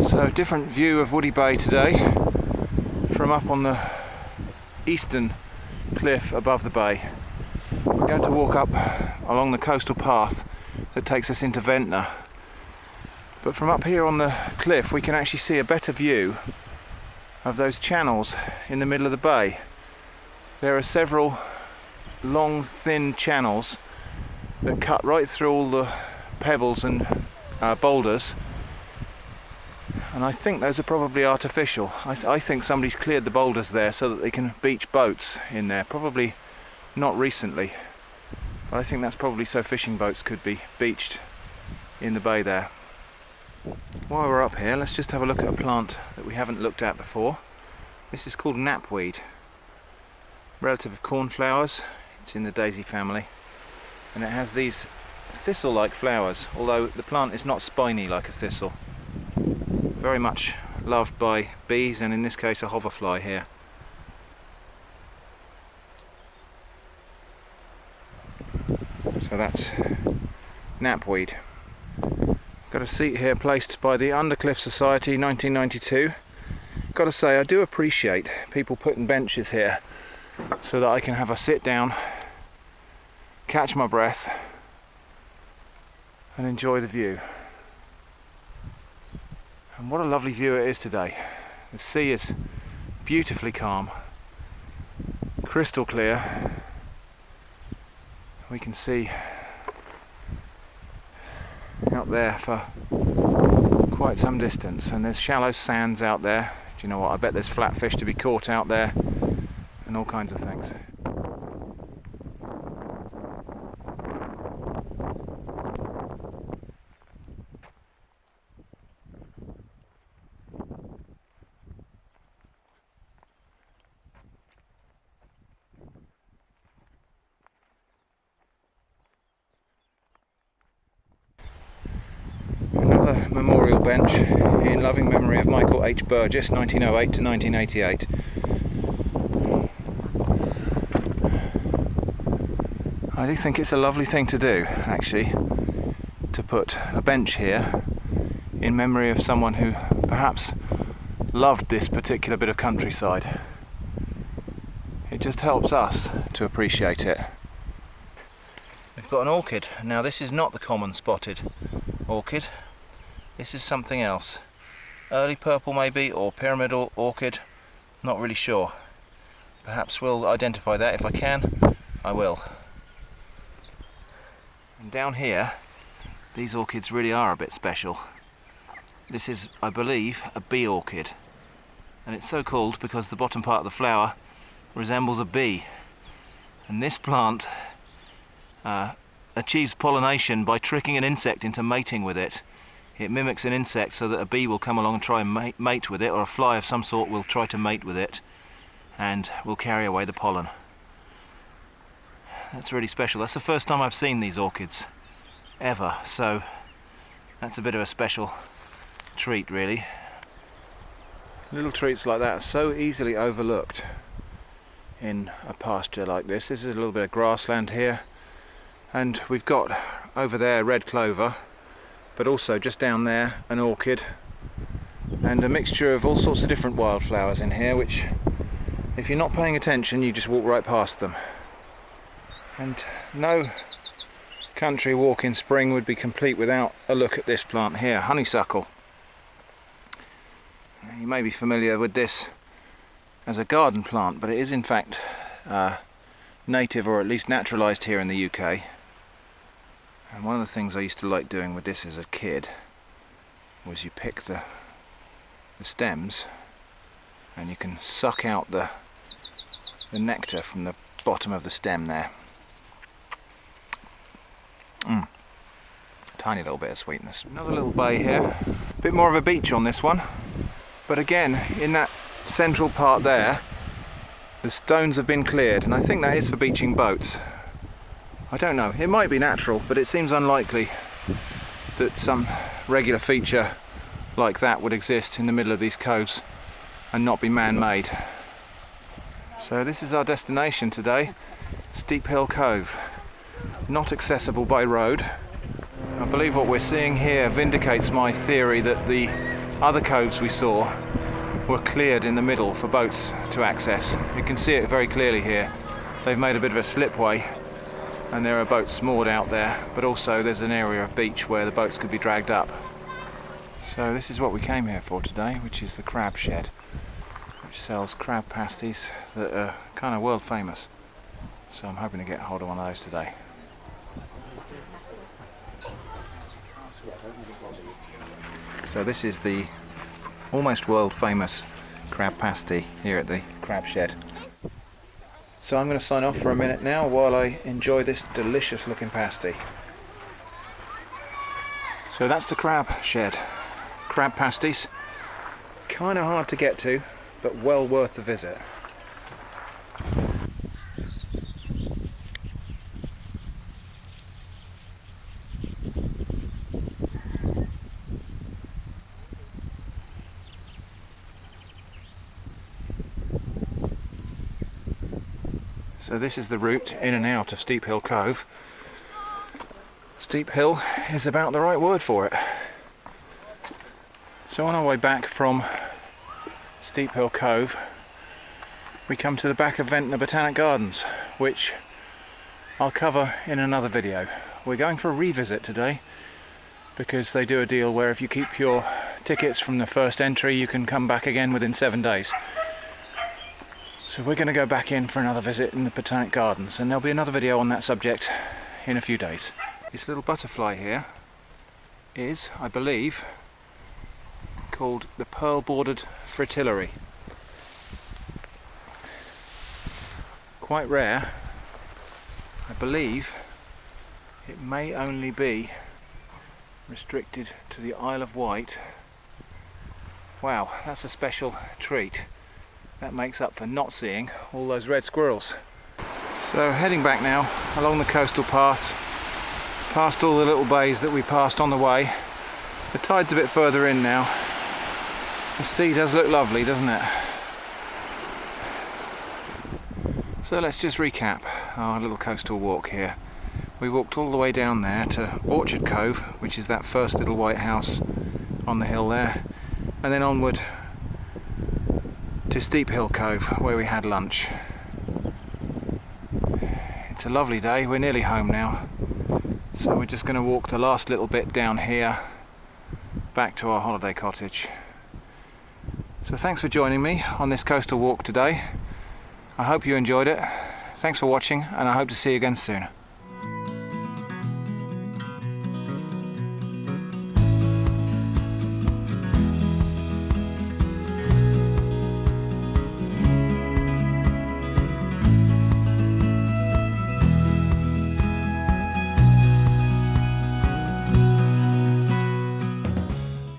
So different view of Woody Bay today from up on the eastern cliff above the bay. We're going to walk up along the coastal path that takes us into Ventnor. But from up here on the cliff we can actually see a better view of those channels in the middle of the bay. There are several long thin channels that cut right through all the pebbles and boulders, and I think those are probably artificial. I think somebody's cleared the boulders there so that they can beach boats in there, probably not recently, but I think that's probably so fishing boats could be beached in the bay there. While we're up here, let's just have a look at a plant that we haven't looked at before. This is called knapweed, relative of cornflowers. It's in the daisy family, and it has these thistle-like flowers, although the plant is not spiny like a thistle. Very much loved by bees, and in this case a hoverfly here. So that's knapweed. Got a seat here placed by the Undercliff Society, 1992. Got to say, I do appreciate people putting benches here so that I can have a sit down, catch my breath and enjoy the view. And what a lovely view it is today. The sea is beautifully calm, crystal clear. We can see out there for quite some distance, and there's shallow sands out there. Do you know what, I bet there's flatfish to be caught out there and all kinds of things. Another memorial bench in loving memory of Michael H. Burgess, 1908 to 1988. I do think it's a lovely thing to do, actually, to put a bench here in memory of someone who perhaps loved this particular bit of countryside. It just helps us to appreciate it. We've got an orchid. Now this is not the common spotted orchid. This is something else. Early purple maybe, or pyramidal orchid. Not really sure. Perhaps we'll identify that. If I can, I will. And down here, these orchids really are a bit special. This is, I believe, a bee orchid. And it's so called because the bottom part of the flower resembles a bee. And this plant achieves pollination by tricking an insect into mating with it. It mimics an insect so that a bee will come along and try and mate with it, or a fly of some sort will try to mate with it and will carry away the pollen. That's really special. That's the first time I've seen these orchids ever, so that's a bit of a special treat, really. Little treats like that are so easily overlooked in a pasture like this. This is a little bit of grassland here, and we've got over there red clover, but also just down there an orchid, and a mixture of all sorts of different wildflowers in here, which if you're not paying attention you just walk right past them. And no country walk in spring would be complete without a look at this plant here, honeysuckle. You may be familiar with this as a garden plant, but it is in fact native, or at least naturalised here in the UK. And one of the things I used to like doing with this as a kid was you pick the stems and you can suck out the nectar from the bottom of the stem there. Tiny little bit of sweetness. Another little bay here, a bit more of a beach on this one, but again in that central part there the stones have been cleared, and I think that is for beaching boats. I don't know, it might be natural, but it seems unlikely that some regular feature like that would exist in the middle of these coves and not be man-made. So this is our destination today, Steephill Cove. Not accessible by road. I believe what we're seeing here vindicates my theory that the other coves we saw were cleared in the middle for boats to access. You can see it very clearly here. They've made a bit of a slipway and there are boats moored out there, but also there's an area of beach where the boats could be dragged up. So this is what we came here for today, which is the crab shed, which sells crab pasties that are kind of world famous. So I'm hoping to get hold of one of those today. So this is the almost world famous crab pasty here at the crab shed. So I'm going to sign off for a minute now while I enjoy this delicious looking pasty. So that's the crab shed. Crab pasties. Kind of hard to get to, but well worth the visit. So this is the route in and out of Steephill Cove. Steep hill is about the right word for it. So on our way back from Steephill Cove, we come to the back of Ventnor Botanic Gardens, which I'll cover in another video. We're going for a revisit today because they do a deal where if you keep your tickets from the first entry you can come back again within 7 days. So we're going to go back in for another visit in the Botanic Gardens, and there'll be another video on that subject in a few days. This little butterfly here is, I believe, called the pearl-bordered fritillary. Quite rare. I believe it may only be restricted to the Isle of Wight. Wow, that's a special treat. That makes up for not seeing all those red squirrels. So heading back now along the coastal path, past all the little bays that we passed on the way. The tide's a bit further in now. The sea does look lovely, doesn't it? So let's just recap our little coastal walk here. We walked all the way down there to Orchid Cove, which is that first little white house on the hill there, and then onward to Steephill Cove where we had lunch. It's a lovely day, we're nearly home now, so we're just going to walk the last little bit down here back to our holiday cottage. So thanks for joining me on this coastal walk today. I hope you enjoyed it. Thanks for watching, and I hope to see you again soon.